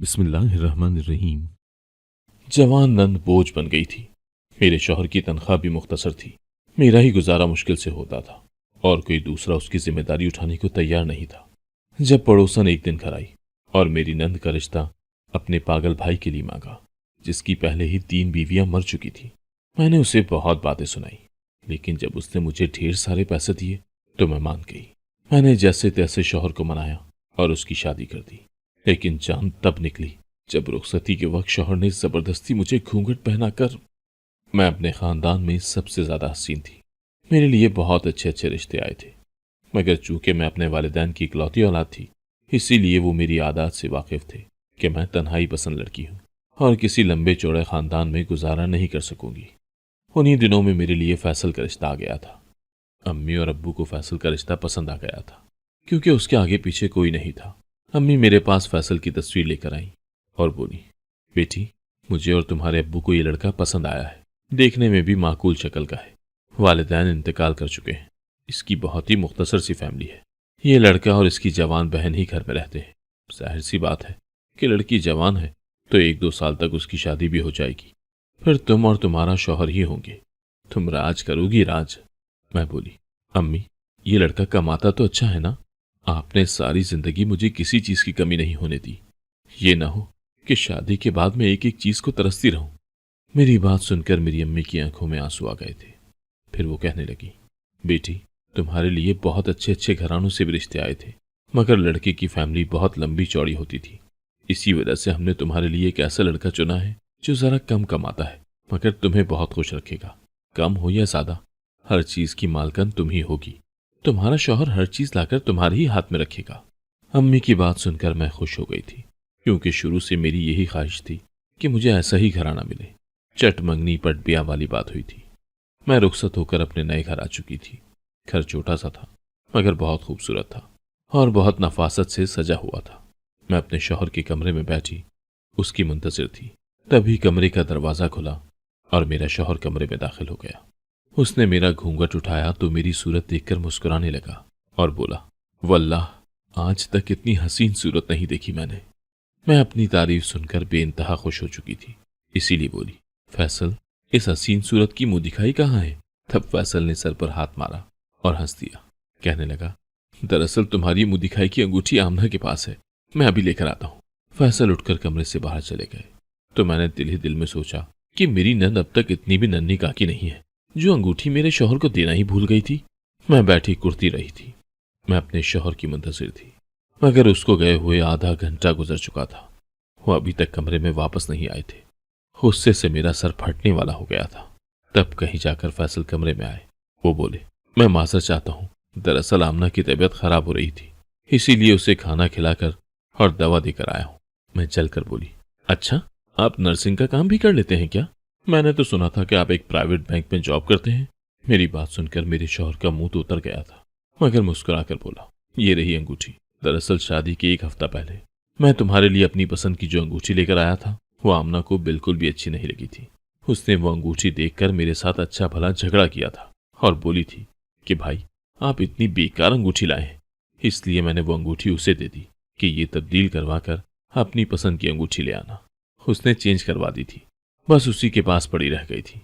बिस्मिल्लाहिर्रहमानिर्रहीम। जवान नंद बोझ बन गई थी। मेरे शौहर की तनख्वाह भी मुख्तसर थी। मेरा ही गुजारा मुश्किल से होता था और कोई दूसरा उसकी जिम्मेदारी उठाने को तैयार नहीं था। जब पड़ोसन एक दिन घर आई और मेरी नंद का रिश्ता अपने पागल भाई के लिए मांगा, जिसकी पहले ही 3 बीवियां मर चुकी थी, मैंने उसे बहुत बातें सुनाई, लेकिन जब उसने मुझे ढेर सारे पैसे दिए तो मैं मान गई। मैंने जैसे तैसे शौहर को मनाया और उसकी शादी कर दी। लेकिन जान तब निकली जब रुखसती के वक्त शौहर ने जबरदस्ती मुझे घूंघट पहनाकर। मैं अपने खानदान में सबसे ज्यादा हसीन थी। मेरे लिए बहुत अच्छे अच्छे रिश्ते आए थे, मगर चूंकि मैं अपने वालिदैन की इकलौती औलाद थी, इसीलिए वो मेरी आदत से वाकिफ थे कि मैं तन्हाई पसंद लड़की हूँ और किसी लंबे चौड़े खानदान में गुजारा नहीं कर सकूंगी। उन्हीं दिनों में मेरे लिए फैसल का रिश्ता आ गया था। अम्मी और अब्बू को फैसल का रिश्ता पसंद आ गया था, क्योंकि उसके आगे पीछे कोई नहीं था। अम्मी मेरे पास फैसल की तस्वीर लेकर आई और बोली, बेटी, मुझे और तुम्हारे अब्बू को ये लड़का पसंद आया है। देखने में भी माकूल शक्ल का है। वालिदैन इंतकाल कर चुके हैं। इसकी बहुत ही मुख्तसर सी फैमिली है। ये लड़का और इसकी जवान बहन ही घर में रहते हैं। जाहिर सी बात है कि लड़की जवान है तो 1-2 साल तक उसकी शादी भी हो जाएगी। फिर तुम और तुम्हारा शौहर ही होंगे। तुम राज करोगी, राज। मैं बोली, अम्मी, ये लड़का कमाता तो अच्छा है ना? आपने सारी जिंदगी मुझे किसी चीज की कमी नहीं होने दी। ये ना हो कि शादी के बाद मैं एक एक चीज को तरसती रहूं। मेरी बात सुनकर मेरी अम्मी की आंखों में आंसू आ गए थे। फिर वो कहने लगी, बेटी, तुम्हारे लिए बहुत अच्छे अच्छे घरानों से भी रिश्ते आए थे, मगर लड़के की फैमिली बहुत लंबी चौड़ी होती थी। इसी वजह से हमने तुम्हारे लिए एक ऐसा लड़का चुना है जो जरा कम कमाता है, मगर तुम्हें बहुत खुश रखेगा। कम हो या ज्यादा, हर चीज की मालकन तुम ही होगी। तुम्हारा शौहर हर चीज लाकर तुम्हारे ही हाथ में रखेगा। अम्मी की बात सुनकर मैं खुश हो गई थी, क्योंकि शुरू से मेरी यही ख्वाहिश थी कि मुझे ऐसा ही घराना मिले। चट मंगनी पट ब्याह वाली बात हुई थी। मैं रुखसत होकर अपने नए घर आ चुकी थी। घर छोटा सा था, मगर बहुत खूबसूरत था और बहुत नफासत से सजा हुआ था। मैं अपने शौहर के कमरे में बैठी उसकी मुंतजिर थी। तभी कमरे का दरवाजा खुला और मेरा शौहर कमरे में दाखिल हो गया। उसने मेरा घूंघट उठाया तो मेरी सूरत देखकर मुस्कुराने लगा और बोला, वल्लाह, आज तक इतनी हसीन सूरत नहीं देखी मैंने। मैं अपनी तारीफ सुनकर बेइंतहा खुश हो चुकी थी, इसीलिए बोली, फैसल, इस हसीन सूरत की मुंह दिखाई कहाँ है? तब फैसल ने सर पर हाथ मारा और हंस दिया। कहने लगा, दरअसल तुम्हारी मुंह दिखाई की अंगूठी आमना के पास है, मैं अभी लेकर आता हूँ। फैसल उठकर कमरे से बाहर चले गए तो मैंने दिल ही दिल में सोचा कि मेरी नंद अब तक इतनी भी नन्ही काकी नहीं है जो अंगूठी मेरे शौहर को देना ही भूल गई थी। मैं बैठी कुर्ती रही थी। मैं अपने शौहर की मुंतजिर थी, मगर उसको गए हुए आधा घंटा गुजर चुका था। वो अभी तक कमरे में वापस नहीं आए थे। गुस्से से मेरा सर फटने वाला हो गया था। तब कहीं जाकर फैसल कमरे में आए। वो बोले, मैं माजरत चाहता हूँ, दरअसल आमना की तबीयत खराब हो रही थी, इसीलिए उसे खाना खिलाकर और दवा देकर आया हूँ। मैं चलकर बोली, अच्छा, आप नर्सिंग का काम भी कर लेते हैं क्या? मैंने तो सुना था कि आप एक प्राइवेट बैंक में जॉब करते हैं। मेरी बात सुनकर मेरे शौहर का मुंह तो उतर गया था, मगर मुस्कुराकर बोला, ये रही अंगूठी। दरअसल शादी के 1 हफ्ता पहले मैं तुम्हारे लिए अपनी पसंद की जो अंगूठी लेकर आया था, वो आमना को बिल्कुल भी अच्छी नहीं लगी थी। उसने वो अंगूठी देखकर मेरे साथ अच्छा भला झगड़ा किया था और बोली थी कि भाई, आप इतनी बेकार अंगूठी लाए हैं। इसलिए मैंने वो अंगूठी उसे दे दी कि ये तब्दील करवा कर अपनी पसंद की अंगूठी ले आना। उसने चेंज करवा दी थी, बस उसी के पास पड़ी रह गई थी।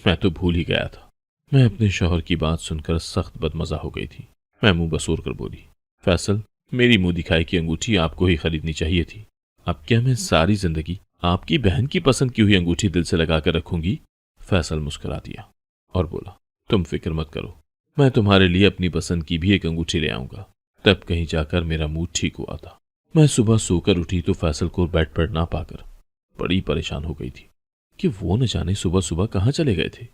मैं तो भूल ही गया था। मैं अपने शौहर की बात सुनकर सख्त बदमजा हो गई थी। मैं मुंह बसोर कर बोली, फैसल, मेरी मुंह दिखाई की अंगूठी आपको ही खरीदनी चाहिए थी। अब क्या मैं सारी जिंदगी आपकी बहन की पसंद की हुई अंगूठी दिल से लगाकर रखूंगी? फैसल मुस्कुरा दिया और बोला, तुम फिक्र मत करो, मैं तुम्हारे लिए अपनी पसंद की भी एक अंगूठी ले आऊंगा। तब कहीं जाकर मेरा मूड ठीक हुआ था। मैं सुबह सोकर उठी तो फैसल को बेड पर ना पाकर बड़ी परेशान हो गई थी कि वो न जाने सुबह सुबह कहाँ चले गए थे।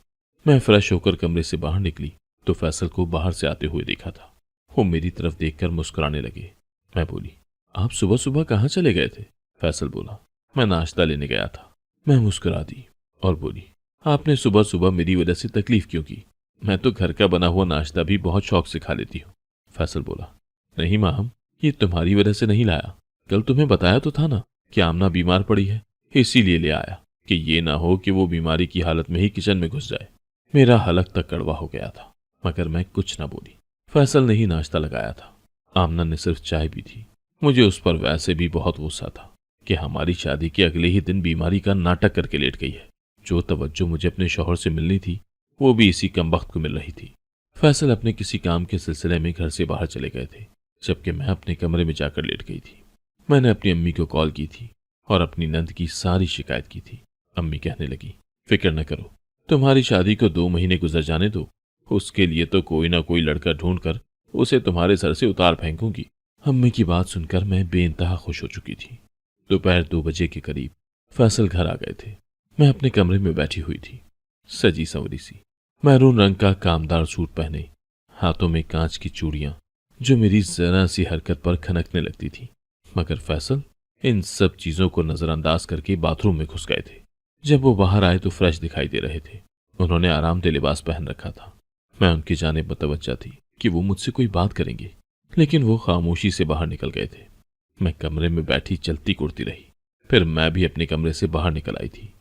मैं फ्रेश होकर कमरे से बाहर निकली तो फैसल को बाहर से आते हुए देखा था। वो मेरी तरफ देखकर मुस्कुराने लगे। मैं बोली, आप सुबह सुबह कहाँ चले गए थे? फैसल बोला, मैं नाश्ता लेने गया था। मैं मुस्कुरा दी और बोली, आपने सुबह सुबह मेरी वजह से तकलीफ क्यों की? मैं तो घर का बना हुआ नाश्ता भी बहुत शौक से खा लेती हूँ। फैसल बोला, नहीं माम, ये तुम्हारी वजह से नहीं लाया। कल तुम्हें बताया तो था ना कि आमना बीमार पड़ी है, इसीलिए ले आया कि ये ना हो कि वो बीमारी की हालत में ही किचन में घुस जाए। मेरा हलक तक कड़वा हो गया था, मगर मैं कुछ ना बोली। फैसल ने ही नाश्ता लगाया था। आमना ने सिर्फ चाय पी थी। मुझे उस पर वैसे भी बहुत गुस्सा था। कि हमारी शादी के अगले ही दिन बीमारी का नाटक करके लेट गई है। जो तवज्जो मुझे अपने शौहर से मिलनी थी वो भी इसी कमबख्त को मिल रही थी। फैसल अपने किसी काम के सिलसिले में घर से बाहर चले गए थे, जबकि मैं अपने कमरे में जाकर लेट गई थी। मैंने अपनी अम्मी को कॉल की थी और अपनी नंद की सारी शिकायत की थी। अम्मी कहने लगी, फिक्र न करो, तुम्हारी शादी को 2 महीने गुजर जाने दो, उसके लिए तो कोई ना कोई लड़का ढूंढकर उसे तुम्हारे सर से उतार फेंकूंगी। अम्मी की बात सुनकर मैं बेइंतहा खुश हो चुकी थी। दोपहर 2 बजे के करीब फैसल घर आ गए थे। मैं अपने कमरे में बैठी हुई थी, सजी संवरी सी, मैरून रंग का कामदार सूट पहने, हाथों में कांच की चूड़ियां जो मेरी जरा सी हरकत पर खनकने लगती थी। मगर फैसल इन सब चीजों को नजरअंदाज करके बाथरूम में घुस गए थे। जब वो बाहर आए तो फ्रेश दिखाई दे रहे थे। उन्होंने आरामदेह लिबास पहन रखा था। मैं उनकी जानिब मुतवज्जा थी कि वो मुझसे कोई बात करेंगे, लेकिन वो खामोशी से बाहर निकल गए थे। मैं कमरे में बैठी चलती कुड़ती रही। फिर मैं भी अपने कमरे से बाहर निकल आई थी।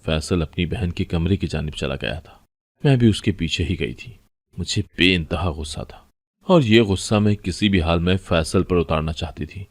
फैसल अपनी बहन के कमरे की जानिब चला गया था। मैं भी उसके पीछे ही गई थी। मुझे बेइंतहा गुस्सा था और ये गुस्सा मैं किसी भी हाल में फैसल पर उतारना चाहती थी,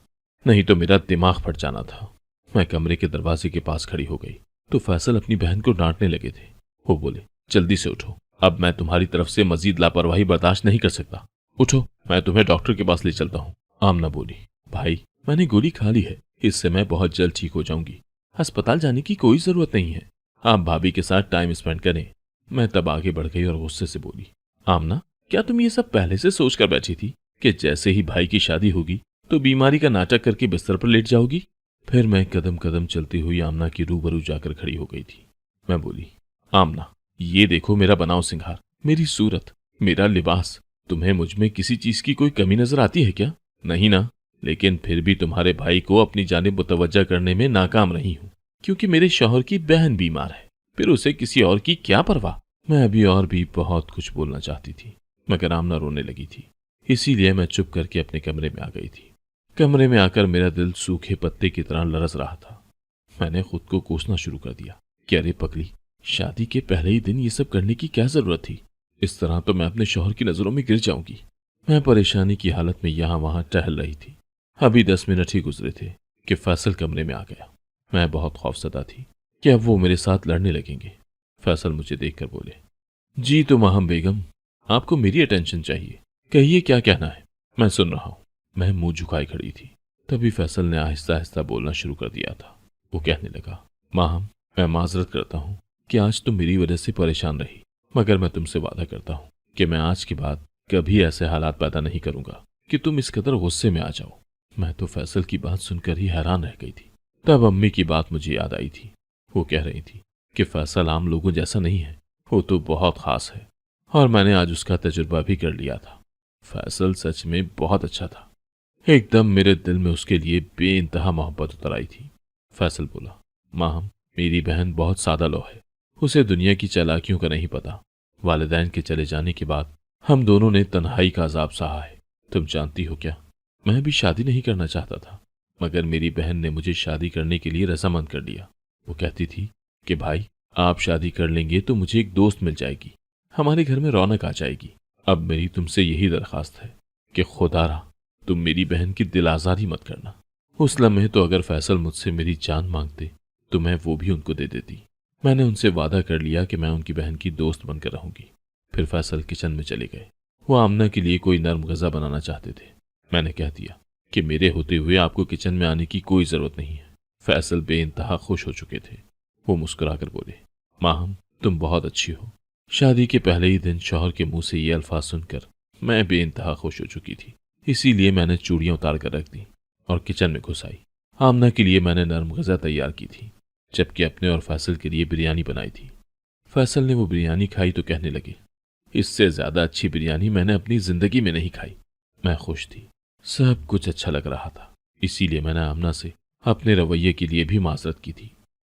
नहीं तो मेरा दिमाग फट जाना था। मैं कमरे के दरवाजे के पास खड़ी हो गई तो फैसल अपनी बहन को डांटने लगे थे। वो बोले, जल्दी से उठो, अब मैं तुम्हारी तरफ से मजीद लापरवाही बर्दाश्त नहीं कर सकता। उठो, मैं तुम्हें डॉक्टर के पास ले चलता हूँ। आमना बोली, भाई मैंने गोली खा ली है, इससे मैं बहुत जल्द ठीक हो जाऊंगी। अस्पताल जाने की कोई जरूरत नहीं है, आप भाभी के साथ टाइम स्पेंड करें। मैं तब आगे बढ़ गई और गुस्से से बोली, आमना क्या तुम ये सब पहले से सोच कर बैठी थी कि जैसे ही भाई की शादी होगी तो बीमारी का नाटक करके बिस्तर पर लेट जाओगी? फिर मैं कदम कदम चलती हुई आमना की रूबरू जाकर खड़ी हो गई थी। मैं बोली, आमना ये देखो मेरा बनाव सिंगार, मेरी सूरत, मेरा लिबास, तुम्हें मुझ में किसी चीज की कोई कमी नजर आती है क्या? नहीं ना? लेकिन फिर भी तुम्हारे भाई को अपनी जानिब मुतवज्जा करने में नाकाम रही हूं, क्योंकि मेरे शौहर की बहन बीमार है, फिर उसे किसी और की क्या परवाह। मैं अभी और भी बहुत कुछ बोलना चाहती थी, मगर आमना रोने लगी थी, इसीलिए मैं चुप करके अपने कमरे में आ गई थी। कमरे में आकर मेरा दिल सूखे पत्ते की तरह लरस रहा था। मैंने खुद को कोसना शुरू कर दिया कि अरे पगली, शादी के पहले ही दिन ये सब करने की क्या जरूरत थी? इस तरह तो मैं अपने शौहर की नजरों में गिर जाऊंगी। मैं परेशानी की हालत में यहां वहां टहल रही थी। अभी 10 मिनट ही गुजरे थे कि फैसल कमरे में आ गया। मैं बहुत खौफजदा थी कि अब वो मेरे साथ लड़ने लगेंगे। फैसल मुझे देखकर बोले, जी तो माहम बेगम, आपको मेरी अटेंशन चाहिए, कहिए क्या कहना है, मैं सुन रहा हूं। मैं मुंह झुकाई खड़ी थी। तभी फैसल ने आहिस्ता आहिस्ता बोलना शुरू कर दिया था। वो कहने लगा, माहम मैं माजरत करता हूं कि आज तुम मेरी वजह से परेशान रही, मगर मैं तुमसे वादा करता हूं कि मैं आज के बाद कभी ऐसे हालात पैदा नहीं करूंगा कि तुम इस कदर गुस्से में आ जाओ। मैं तो फैसल की बात सुनकर ही हैरान रह गई थी। तब अम्मी की बात मुझे याद आई थी। वो कह रही थी कि फैसल आम लोगों जैसा नहीं है, वो तो बहुत खास है, और मैंने आज उसका तजुर्बा भी कर लिया था। फैसल सच में बहुत अच्छा था। एकदम मेरे दिल में उसके लिए बेइंतहा मोहब्बत उतर आई थी। फैसल बोला, माहम मेरी बहन बहुत सादा लो है, उसे दुनिया की चालाकियों का नहीं पता। वालिदैन के चले जाने के बाद हम दोनों ने तन्हाई का अजाब सहा है। तुम जानती हो क्या, मैं भी शादी नहीं करना चाहता था, मगर मेरी बहन ने मुझे शादी करने के लिए रजामंद कर दिया। वो कहती थी कि भाई आप शादी कर लेंगे तो मुझे एक दोस्त मिल जाएगी, हमारे घर में रौनक आ जाएगी। अब मेरी तुमसे यही दरखास्त है कि खुदारा तुम मेरी बहन की दिल आजारी मत करना। उस लम्हे तो अगर फैसल मुझसे मेरी जान मांगते तो मैं वो भी उनको दे देती। मैंने उनसे वादा कर लिया कि मैं उनकी बहन की दोस्त बनकर रहूंगी। फिर फैसल किचन में चले गए। वो आमना के लिए कोई नर्म गज़ा बनाना चाहते थे। मैंने कह दिया कि मेरे होते हुए आपको किचन में आने की कोई जरूरत नहीं है। फैसल बेइंतहा खुश हो चुके थे। वो मुस्कुराकर बोले, माहम तुम बहुत अच्छी हो। शादी के पहले ही दिन शौहर के मुंह से ये अल्फाज सुनकर मैं बेइंतहा खुश हो चुकी थी। इसीलिए मैंने चूड़ियां उतार कर रख दी और किचन में घुस आई। आमना के लिए मैंने नर्म गज़ा तैयार की थी, जबकि अपने और फैसल के लिए बिरयानी बनाई थी। फैसल ने वो बिरयानी खाई तो कहने लगे, इससे ज्यादा अच्छी बिरयानी मैंने अपनी जिंदगी में नहीं खाई। मैं खुश थी, सब कुछ अच्छा लग रहा था। इसीलिए मैंने आमना से अपने रवैये के लिए भी माजरत की थी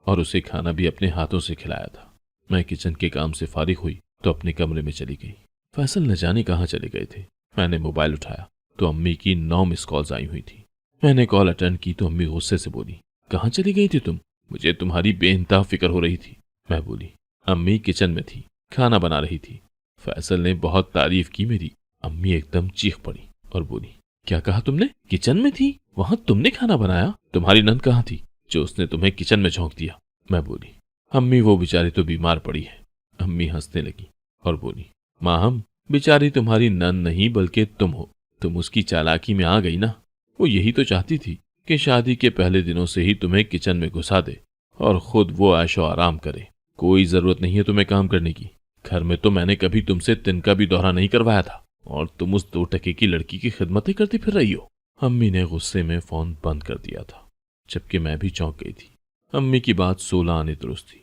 और उसे खाना भी अपने हाथों से खिलाया था। मैं किचन के काम से फारिग हुई तो अपने कमरे में चली गई। फैसल न जाने कहाँ चले गए थे। मैंने मोबाइल उठाया तो अम्मी की 9 मिस कॉल्स आई हुई थी। मैंने कॉल अटेंड की तो अम्मी गुस्से से बोली, कहाँ चली गई थी तुम? मुझे तुम्हारी बेइंतहा फिक्र हो रही थी। मैं बोली, अम्मी किचन में थी, खाना बना रही थी। फैसल ने बहुत तारीफ की मेरी। अम्मी एकदम चीख पड़ी और बोली, क्या कहा तुमने? किचन में थी, वहां तुमने खाना बनाया? तुम्हारी नंद कहाँ थी? जो उसने तुम्हें किचन में झोंक दिया। मैं बोली, अम्मी वो बेचारी तो बीमार पड़ी है। अम्मी हंसने लगी और बोली, माहम बेचारी तुम्हारी नन नहीं बल्कि तुम हो। तुम उसकी चालाकी में आ गई ना। वो यही तो चाहती थी कि शादी के पहले दिनों से ही तुम्हें किचन में घुसा दे और खुद वो ऐशो आराम करे। कोई जरूरत नहीं है तुम्हें काम करने की। घर में तो मैंने कभी तुमसे तिनका भी दौरा नहीं करवाया था और तुम उस 2 टके की लड़की की खिदमतें करती फिर रही हो। अम्मी ने गुस्से में फोन बंद कर दिया था, जबकि मैं भी चौंक गई थी। अम्मी की बात 16 आने दुरुस्त थी।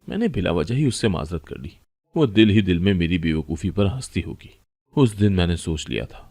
मैंने बिला वजह ही उससे माजरत कर ली। वो दिल ही दिल में मेरी बेवकूफ़ी पर हंसती होगी। उस दिन मैंने सोच लिया था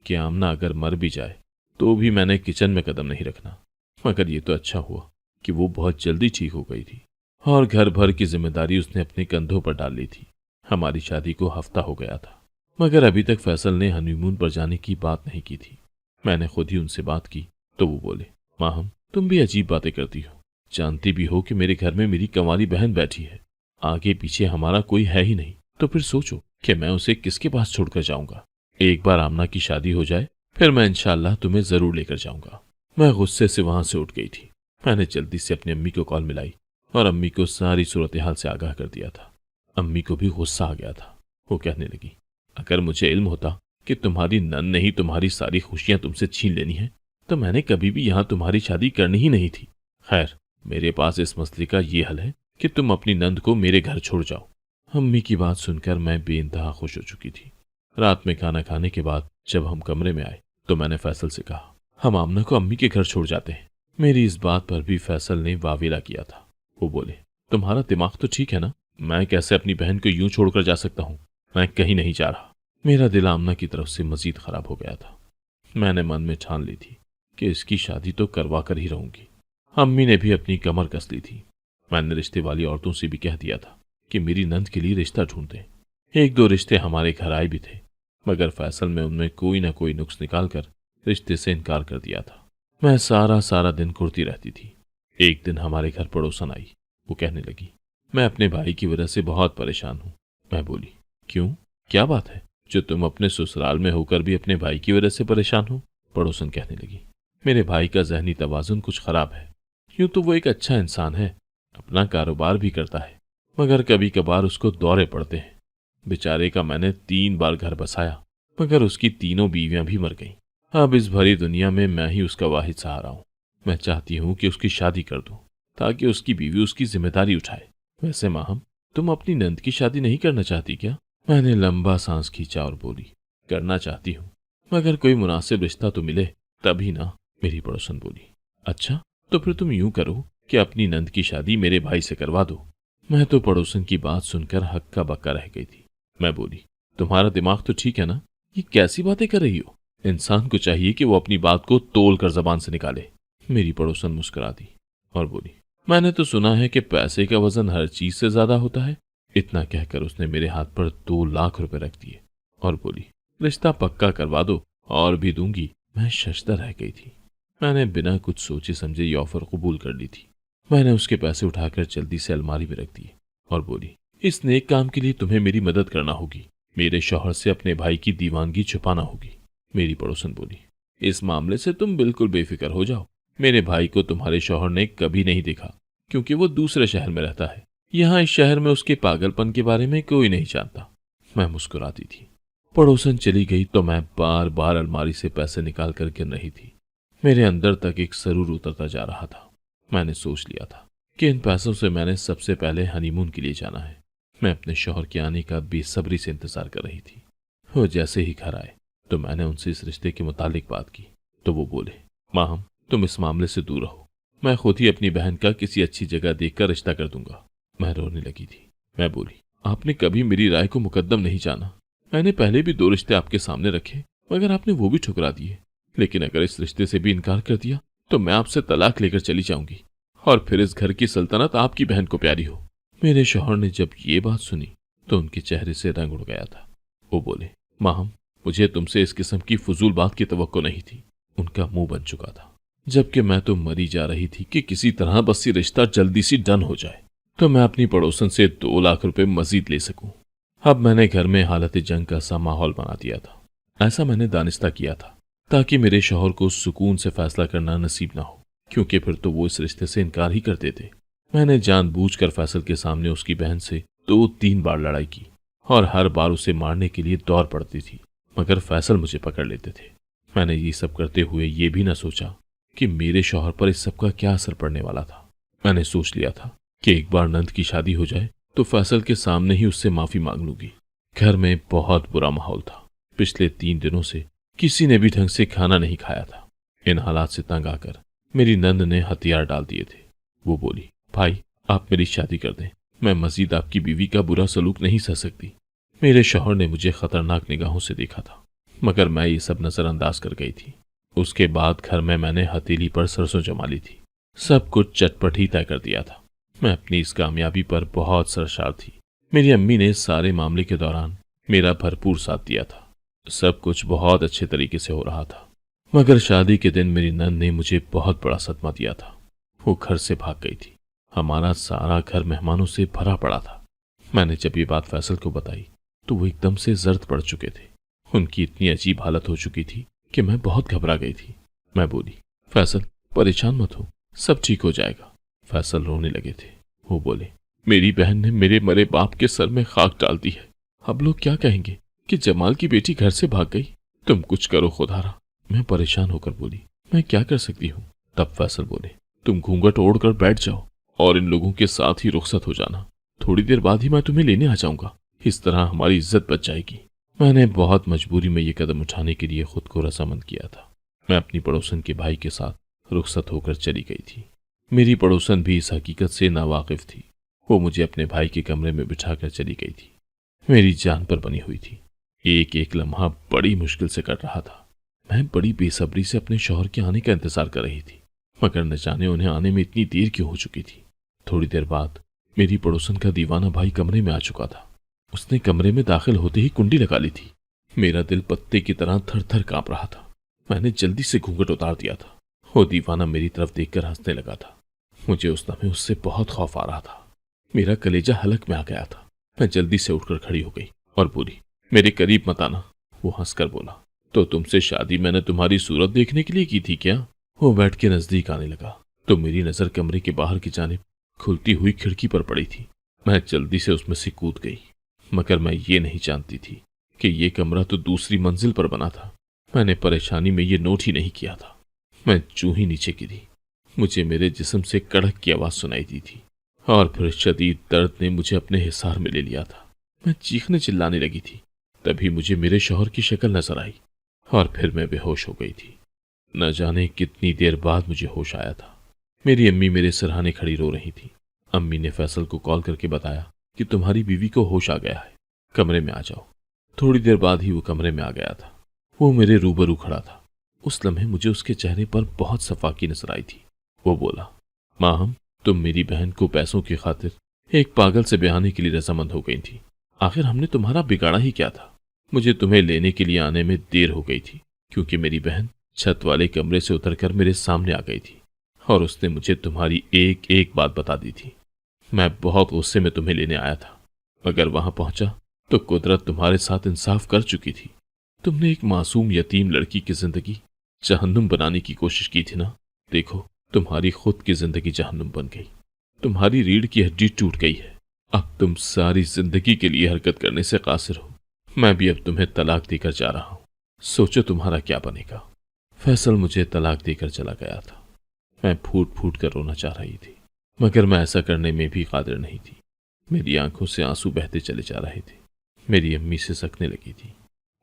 कि आमना अगर मर भी जाए तो भी मैंने किचन में कदम नहीं रखना। मगर ये तो अच्छा हुआ कि वो बहुत जल्दी ठीक हो गई थी और घर भर की जिम्मेदारी उसने अपने कंधों पर डाल ली थी। हमारी शादी को हफ्ता हो गया था, मगर अभी तक फैसल ने हनीमून पर जाने की बात नहीं की थी। मैंने खुद ही उनसे बात की तो वो बोले, माहम तुम भी अजीब बातें करती हो। जानती भी हो कि मेरे घर में मेरी कंवारी बहन बैठी है। आगे पीछे हमारा कोई है ही नहीं, तो फिर सोचो कि मैं उसे किसके पास छोड़कर जाऊंगा। एक बार आमना की शादी हो जाए फिर मैं इंशाल्लाह तुम्हें जरूर लेकर जाऊंगा। मैं गुस्से से वहां से उठ गई थी। मैंने जल्दी से अपनी अम्मी को कॉल मिलाई और अम्मी को सारी सूरत हाल से आगाह कर दिया था। अम्मी को भी गुस्सा आ गया था। वो कहने लगी, अगर मुझे इल्म होता कि तुम्हारी नन ने ही तुम्हारी सारी खुशियां तुमसे छीन लेनी है तो मैंने कभी भी यहां तुम्हारी शादी करनी ही नहीं थी। खैर, मेरे पास इस मसले का ये हल है कि तुम अपनी नंद को मेरे घर छोड़ जाओ। अम्मी की बात सुनकर मैं बेइंतहा खुश हो चुकी थी। रात में खाना खाने के बाद जब हम कमरे में आए तो मैंने फैसल से कहा, हम आमना को अम्मी के घर छोड़ जाते हैं। मेरी इस बात पर भी फैसल ने वावेला किया था। वो बोले, तुम्हारा दिमाग तो ठीक है ना? मैं कैसे अपनी बहन को यूं छोड़कर जा सकता हूं? मैं कहीं नहीं जा रहा। मेरा दिल आमना की तरफ से मजीद खराब हो गया था। मैंने मन में ठान ली थी कि इसकी शादी तो करवा कर ही रहूंगी। अम्मी ने भी अपनी कमर कस ली थी। मैंने रिश्ते वाली औरतों से भी कह दिया था कि मेरी नंद के लिए रिश्ता ढूंढें। 1-2 रिश्ते हमारे घर आए भी थे, मगर फैसल में उनमें कोई ना कोई नुक्स निकालकर रिश्ते से इनकार कर दिया था। मैं सारा दिन कुर्ती रहती थी। एक दिन हमारे घर पड़ोसन आई। वो कहने लगी, मैं अपने भाई की वजह से बहुत परेशान हूं। मैं बोली, क्यों, क्या बात है जो तुम अपने ससुराल में होकर भी अपने भाई की वजह से परेशान हो? पड़ोसन कहने लगी, मेरे भाई का जहनी तवाजुन कुछ खराब है। यूं तो वो एक अच्छा इंसान है, अपना कारोबार भी करता है, मगर कभी कभार उसको दौरे पड़ते हैं। बेचारे का मैंने 3 बार घर बसाया, मगर उसकी तीनों बीवियां भी मर गईं। अब इस भरी दुनिया में मैं ही उसका वाहिद सहारा हूं। मैं चाहती हूं कि उसकी शादी कर दूं ताकि उसकी बीवी उसकी जिम्मेदारी उठाए। वैसे माहम, तुम अपनी नंद की शादी नहीं करना चाहती क्या? मैंने लंबा सांस खींचा और बोली, करना चाहती हूँ, मगर कोई मुनासिब रिश्ता तो मिले तभी ना। मेरी पड़ोसन बोली, अच्छा तो फिर तुम यूं करो कि अपनी नंद की शादी मेरे भाई से करवा दो। मैं तो पड़ोसन की बात सुनकर हक्का बक्का रह गई थी। मैं बोली, तुम्हारा दिमाग तो ठीक है ना? ये कैसी बातें कर रही हो? इंसान को चाहिए कि वो अपनी बात को तोल कर जबान से निकाले। मेरी पड़ोसन मुस्कुरा दी और बोली, मैंने तो सुना है कि पैसे का वजन हर चीज से ज्यादा होता है। इतना कहकर उसने मेरे हाथ पर 2 लाख रुपए रख दिए और बोली, रिश्ता पक्का करवा दो और भी दूंगी। मैं शर्मदा रह गई थी। मैंने बिना कुछ सोचे समझे ये ऑफर कबूल कर ली थी। मैंने उसके पैसे उठाकर जल्दी से अलमारी में रख दिए और बोली, इस नेक काम के लिए तुम्हें मेरी मदद करना होगी। मेरे शौहर से अपने भाई की दीवानगी छुपाना होगी। मेरी पड़ोसन बोली, इस मामले से तुम बिल्कुल बेफिक्र हो जाओ। मेरे भाई को तुम्हारे शौहर ने कभी नहीं देखा, क्योंकि वो दूसरे शहर में रहता है। यहाँ इस शहर में उसके पागलपन के बारे में कोई नहीं जानता। मैं मुस्कुराती थी। पड़ोसन चली गई तो मैं बार बार अलमारी से पैसे निकाल कर गिन रही थी। मेरे अंदर तक एक सरूर उतरता जा रहा था। मैंने सोच लिया था कि इन पैसों से मैंने सबसे पहले हनीमून के लिए जाना है। मैं अपने शौहर के आने का बेसब्री से इंतजार कर रही थी। वो जैसे ही घर आए तो मैंने उनसे इस रिश्ते के मुतालिक बात की तो वो बोले, माहम तुम इस मामले से दूर रहो, मैं खुद ही अपनी बहन का किसी अच्छी जगह देखकर रिश्ता कर दूंगा। मैं रोने लगी थी। मैं बोली, आपने कभी मेरी राय को मुकद्दम नहीं जाना। मैंने पहले भी 2 रिश्ते आपके सामने रखे, मगर आपने वो भी ठुकरा दिए। लेकिन अगर इस रिश्ते से भी इनकार कर दिया तो मैं आपसे तलाक लेकर चली जाऊंगी और फिर इस घर की सल्तनत आपकी बहन को प्यारी हो। मेरे शौहर ने जब ये बात सुनी तो उनके चेहरे से रंग उड़ गया था। वो बोले, माहम मुझे तुमसे इस किस्म की फजूल बात की तवक्को नहीं थी। उनका मुंह बन चुका था, जबकि मैं तो मरी जा रही थी कि किसी तरह बस ये रिश्ता जल्दी सी डन हो जाए तो मैं अपनी पड़ोसन से 2 लाख रुपए मजीद ले सकूं। अब मैंने घर में हालत जंग का सा माहौल बना दिया था। ऐसा मैंने दानिस्ता किया था ताकि मेरे शौहर को सुकून से फैसला करना नसीब ना हो। क्योंकि फिर तो वो इस रिश्ते से इनकार ही कर देते। मैंने जानबूझकर फैसल के सामने उसकी बहन से 2-3 बार लड़ाई की और हर बार उसे मारने के लिए दौड़ पड़ती थी, मगर फैसल मुझे पकड़ लेते थे। मैंने ये सब करते हुए ये भी न सोचा कि मेरे शौहर पर इस सब का क्या असर पड़ने वाला था। मैंने सोच लिया था कि एक बार नंद की शादी हो जाए तो फैसल के सामने ही उससे माफी मांग लूंगी। घर में बहुत बुरा माहौल था। पिछले 3 दिनों से किसी ने भी ढंग से खाना नहीं खाया था। इन हालात से तंग आकर मेरी नंद ने हथियार डाल दिए थे। वो बोली, भाई आप मेरी शादी कर दें, मैं मजीद आपकी बीवी का बुरा सलूक नहीं सह सकती। मेरे शौहर ने मुझे खतरनाक निगाहों से देखा था, मगर मैं ये सब नजरअंदाज कर गई थी। उसके बाद घर में मैंने हथेली पर सरसों जमा ली थी। सब कुछ चटपट ही तय कर दिया था। मैं अपनी इस कामयाबी पर बहुत सरशार थी। मेरी अम्मी ने सारे मामले के दौरान मेरा भरपूर साथ दिया था। सब कुछ बहुत अच्छे तरीके से हो रहा था, मगर शादी के दिन मेरी नंद ने मुझे बहुत बड़ा सदमा दिया था। वो घर से भाग गई थी। हमारा सारा घर मेहमानों से भरा पड़ा था। मैंने जब ये बात फैसल को बताई तो वो एकदम से जर्द पड़ चुके थे। उनकी इतनी अजीब हालत हो चुकी थी कि मैं बहुत घबरा गई थी। मैं बोली, फैसल परेशान मत हो, सब ठीक हो जाएगा। फैसल रोने लगे थे। वो बोले, मेरी बहन ने मेरे मरे बाप के सर में खाक डाल दी है। अब लोग क्या कहेंगे कि जमाल की बेटी घर से भाग गई। तुम कुछ करो खुदारा। मैं परेशान होकर बोली, मैं क्या कर सकती हूँ। तब फैसल बोले, तुम घूंघट ओढ़कर बैठ जाओ और इन लोगों के साथ ही रुखसत हो जाना। थोड़ी देर बाद ही मैं तुम्हें लेने आ जाऊंगा। इस तरह हमारी इज्जत बच जाएगी। मैंने बहुत मजबूरी में ये कदम उठाने के लिए खुद को रजामंद किया था। मैं अपनी पड़ोसन के भाई के साथ रुखसत होकर चली गई थी। मेरी पड़ोसन भी इस हकीकत से नावाकिफ थी। वो मुझे अपने भाई के कमरे में बिठाकर चली गई थी। मेरी जान पर बनी हुई थी। एक एक लम्हा बड़ी मुश्किल से कट रहा था। मैं बड़ी बेसब्री से अपने शौहर के आने का इंतजार कर रही थी, मगर न जाने उन्हें आने में इतनी देर क्यों हो चुकी थी। थोड़ी देर बाद मेरी पड़ोसन का दीवाना भाई कमरे में आ चुका था। उसने कमरे में दाखिल होते ही कुंडी लगा ली थी। मेरा दिल पत्ते की तरह थर थर कांप रहा था। मैंने जल्दी से घूंघट उतार दिया था। वो दीवाना मेरी तरफ देखकर हंसने लगा था। मुझे उस समय उससे बहुत खौफ आ रहा था। मेरा कलेजा हलक में आ गया था। मैं जल्दी से उठकर खड़ी हो गई और बोली, मेरे करीब मत आना। वो हंसकर बोला, तो तुमसे शादी मैंने तुम्हारी सूरत देखने के लिए की थी क्या। वो बैठ के नजदीक आने लगा तो मेरी नजर कमरे के बाहर की जानिब खुलती हुई खिड़की पर पड़ी थी। मैं जल्दी से उसमें से कूद गई, मगर मैं ये नहीं जानती थी कि ये कमरा तो दूसरी मंजिल पर बना था। मैंने परेशानी में ये नोट ही नहीं किया था। मैं जूं ही नीचे गिरी, मुझे मेरे जिस्म से कड़क की आवाज सुनाई दी थी और फिर शदीद दर्द ने मुझे अपने हिसार में ले लिया था। मैं चीखने चिल्लाने लगी थी। तभी मुझे मेरे शौहर की शक्ल नजर आई और फिर मैं बेहोश हो गई थी। न जाने कितनी देर बाद मुझे होश आया था। मेरी अम्मी मेरे सिरहाने खड़ी रो रही थी। अम्मी ने फैसल को कॉल करके बताया कि तुम्हारी बीवी को होश आ गया है, कमरे में आ जाओ। थोड़ी देर बाद ही वो कमरे में आ गया था। वो मेरे रूबरू खड़ा था। उस लम्हे मुझे उसके चेहरे पर बहुत सफाकी नजर आई थी। वो बोला, माहम, तुम मेरी बहन को पैसों की खातिर एक पागल से ब्याहने के लिए रजामंद हो गई थी। आखिर हमने तुम्हारा बिगाड़ा ही क्या था। मुझे तुम्हें लेने के लिए आने में देर हो गई थी, क्योंकि मेरी बहन छत वाले कमरे से उतरकर मेरे सामने आ गई थी और उसने मुझे तुम्हारी एक एक बात बता दी थी। मैं बहुत गुस्से में तुम्हें लेने आया था, मगर वहां पहुंचा तो कुदरत तुम्हारे साथ इंसाफ कर चुकी थी। तुमने एक मासूम यतीम लड़की की जिंदगी जहन्नुम बनाने की कोशिश की थी ना। देखो, तुम्हारी खुद की जिंदगी जहन्नुम बन गई। तुम्हारी रीढ़ की हड्डी टूट गई है। अब तुम सारी जिंदगी के लिए हरकत करने से कासिर हो। मैं भी अब तुम्हें तलाक देकर जा रहा हूं। सोचो तुम्हारा क्या बनेगा। फैसल मुझे तलाक देकर चला गया था। मैं फूट फूट कर रोना चाह रही थी, मगर मैं ऐसा करने में भी कादिर नहीं थी। मेरी आंखों से आंसू बहते चले जा रहे थे। मेरी अम्मी से सकने लगी थी।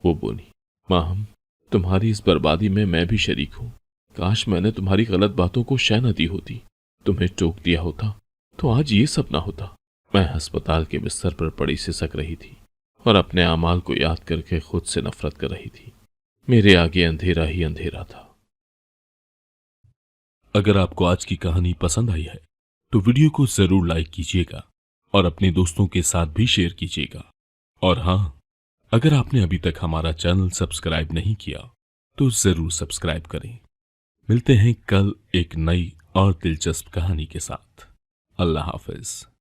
वो बोली, माहम, तुम्हारी इस बर्बादी में मैं भी शरीक हूं। काश मैंने तुम्हारी गलत बातों को शह न दी होती। तुम्हें टोक दिया होता तो आज ये सब ना होता। मैं अस्पताल के बिस्तर पर पड़ी सिसक रही थी और अपने अमाल को याद करके खुद से नफरत कर रही थी। मेरे आगे अंधेरा ही अंधेरा था। अगर आपको आज की कहानी पसंद आई है तो वीडियो को जरूर लाइक कीजिएगा और अपने दोस्तों के साथ भी शेयर कीजिएगा। और हाँ, अगर आपने अभी तक हमारा चैनल सब्सक्राइब नहीं किया तो जरूर सब्सक्राइब करें। मिलते हैं कल एक नई और दिलचस्प कहानी के साथ। अल्लाह हाफिज।